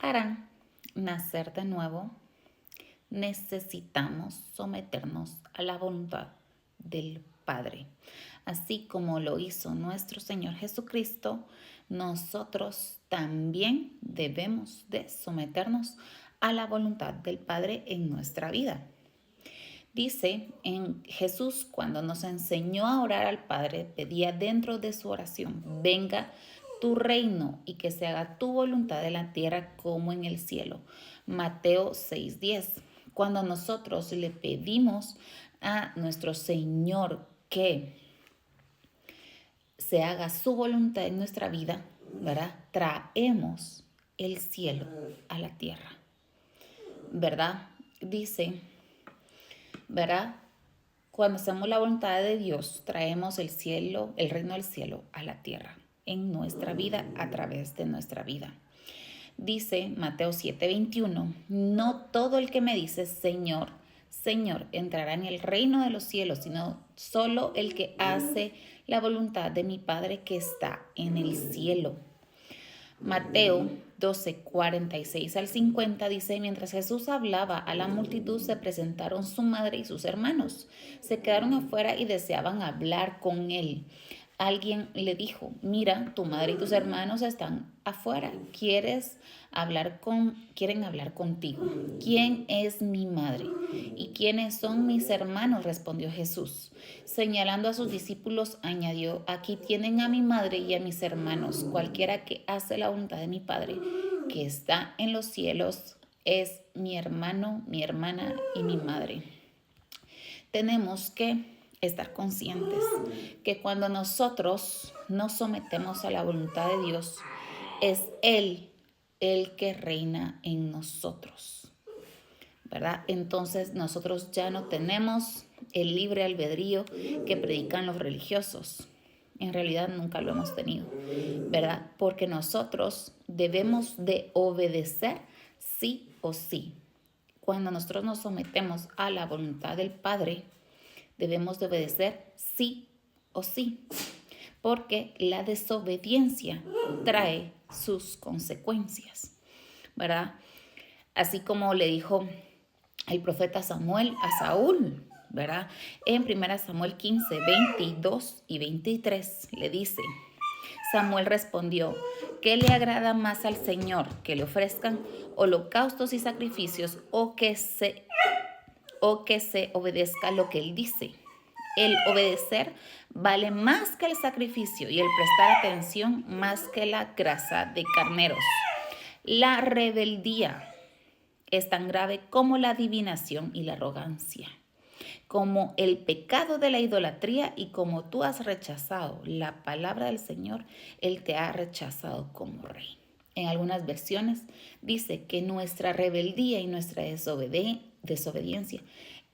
Para nacer de nuevo, necesitamos someternos a la voluntad del Padre. Así como lo hizo nuestro Señor Jesucristo, nosotros también debemos de someternos a la voluntad del Padre en nuestra vida. Dice en Jesús, cuando nos enseñó a orar al Padre, pedía dentro de su oración: venga tu reino y que se haga tu voluntad en la tierra como en el cielo. Mateo 6:10. Cuando nosotros le pedimos a nuestro Señor que se haga su voluntad en nuestra vida, ¿verdad? Traemos el cielo a la tierra, ¿verdad? Dice, ¿verdad? Cuando hacemos la voluntad de Dios, traemos el cielo, el reino del cielo a la tierra, en nuestra vida, a través de nuestra vida. Dice Mateo 7:21, no todo el que me dice Señor, Señor, entrará en el reino de los cielos, sino solo el que hace la voluntad de mi Padre que está en el cielo. Mateo 12:46 al 50 dice, mientras Jesús hablaba a la multitud, se presentaron su madre y sus hermanos. Se quedaron afuera y deseaban hablar con él. Alguien le dijo, mira, tu madre y tus hermanos están afuera. Quieren hablar contigo. ¿Quién es mi madre? ¿Y quiénes son mis hermanos?, respondió Jesús. Señalando a sus discípulos, añadió, aquí tienen a mi madre y a mis hermanos. Cualquiera que hace la voluntad de mi Padre, que está en los cielos, es mi hermano, mi hermana y mi madre. Tenemos que estar conscientes que cuando nosotros nos sometemos a la voluntad de Dios, es Él el que reina en nosotros, ¿verdad? Entonces nosotros ya no tenemos el libre albedrío que predican los religiosos. En realidad nunca lo hemos tenido, ¿verdad? Porque nosotros debemos de obedecer sí o sí. Cuando nosotros nos sometemos a la voluntad del Padre, debemos de obedecer sí o sí, porque la desobediencia trae sus consecuencias, ¿verdad? Así como le dijo el profeta Samuel a Saúl, ¿verdad? En 1 Samuel 15:22 y 23 le dice, Samuel respondió, ¿qué le agrada más al Señor? ¿Que le ofrezcan holocaustos y sacrificios o que se obedezca lo que Él dice? El obedecer vale más que el sacrificio y el prestar atención más que la grasa de carneros. La rebeldía es tan grave como la adivinación y la arrogancia, como el pecado de la idolatría, y como tú has rechazado la palabra del Señor, Él te ha rechazado como rey. En algunas versiones dice que nuestra rebeldía y nuestra desobediencia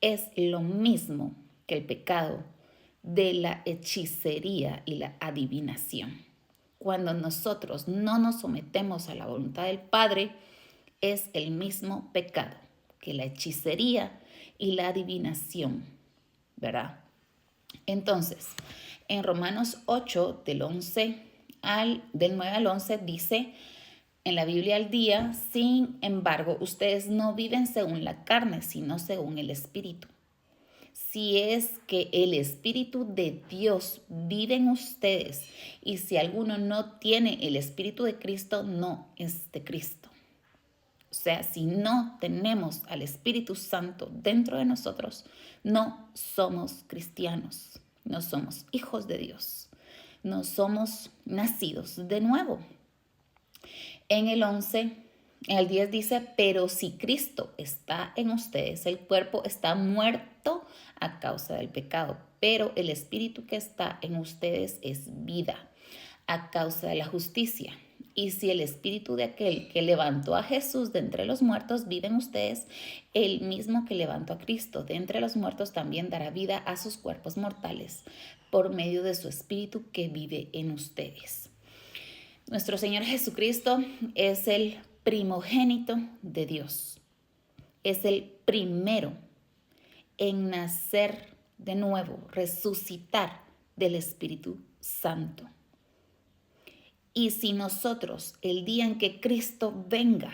es lo mismo que el pecado de la hechicería y la adivinación. Cuando nosotros no nos sometemos a la voluntad del Padre, es el mismo pecado que la hechicería y la adivinación, ¿verdad? Entonces, en Romanos 8, del 9 al 11, dice en la Biblia al día, sin embargo, ustedes no viven según la carne, sino según el Espíritu. Si es que el Espíritu de Dios vive en ustedes, y si alguno no tiene el Espíritu de Cristo, no es de Cristo. O sea, si no tenemos al Espíritu Santo dentro de nosotros, no somos cristianos, no somos hijos de Dios, no somos nacidos de nuevo. En el 10 dice, pero si Cristo está en ustedes, el cuerpo está muerto a causa del pecado, pero el Espíritu que está en ustedes es vida a causa de la justicia. Y si el Espíritu de aquel que levantó a Jesús de entre los muertos vive en ustedes, el mismo que levantó a Cristo de entre los muertos también dará vida a sus cuerpos mortales por medio de su Espíritu que vive en ustedes. Nuestro Señor Jesucristo es el primogénito de Dios. Es el primero en nacer de nuevo, resucitar del Espíritu Santo. Y si nosotros, el día en que Cristo venga,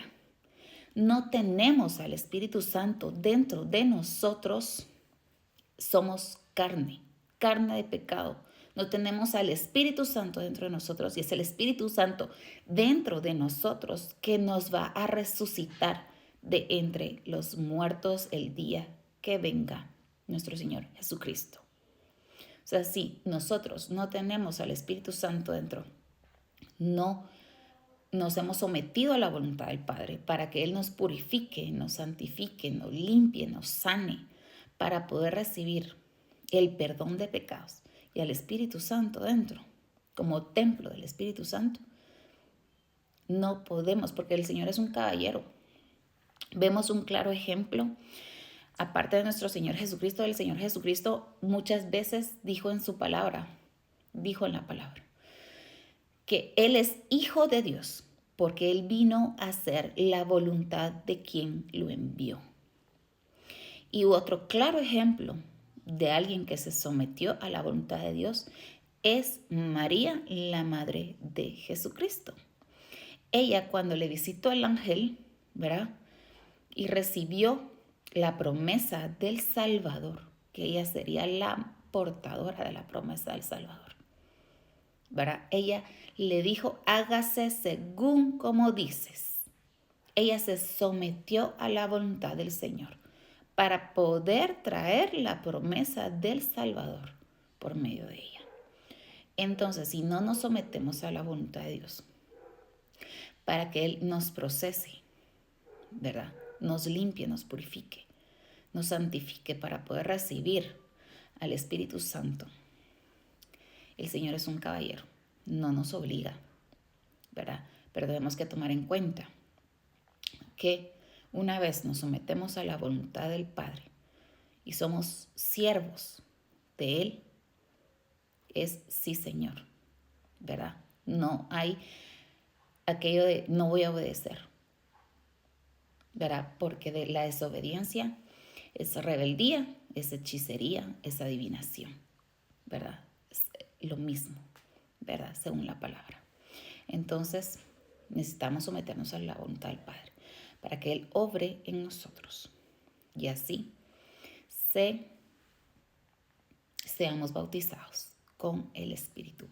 no tenemos al Espíritu Santo dentro de nosotros, somos carne, carne de pecado. No tenemos al Espíritu Santo dentro de nosotros y es el Espíritu Santo dentro de nosotros que nos va a resucitar de entre los muertos el día que venga nuestro Señor Jesucristo. O sea, si nosotros no tenemos al Espíritu Santo dentro, no nos hemos sometido a la voluntad del Padre para que Él nos purifique, nos santifique, nos limpie, nos sane, para poder recibir el perdón de pecados y al Espíritu Santo dentro, como templo del Espíritu Santo, no podemos, porque el Señor es un caballero. Vemos un claro ejemplo, aparte de nuestro Señor Jesucristo, el Señor Jesucristo muchas veces dijo en su palabra, dijo en la palabra, que Él es hijo de Dios, porque Él vino a hacer la voluntad de quien lo envió. Y otro claro ejemplo de alguien que se sometió a la voluntad de Dios es María, la madre de Jesucristo. Ella, cuando le visitó el ángel, ¿verdad? Y recibió la promesa del Salvador, que ella sería la portadora de la promesa del Salvador, ¿verdad? Ella le dijo, hágase según como dices. Ella se sometió a la voluntad del Señor para poder traer la promesa del Salvador por medio de ella. Entonces, si no nos sometemos a la voluntad de Dios, para que Él nos procese, ¿verdad? Nos limpie, nos purifique, nos santifique para poder recibir al Espíritu Santo. El Señor es un caballero, no nos obliga, ¿verdad? Pero tenemos que tomar en cuenta que una vez nos sometemos a la voluntad del Padre y somos siervos de Él, es sí, Señor, ¿verdad? No hay aquello de no voy a obedecer, ¿verdad? Porque de la desobediencia es rebeldía, es hechicería, es adivinación, ¿verdad? Es lo mismo, ¿verdad? Según la palabra. Entonces, necesitamos someternos a la voluntad del Padre para que Él obre en nosotros y así seamos bautizados con el Espíritu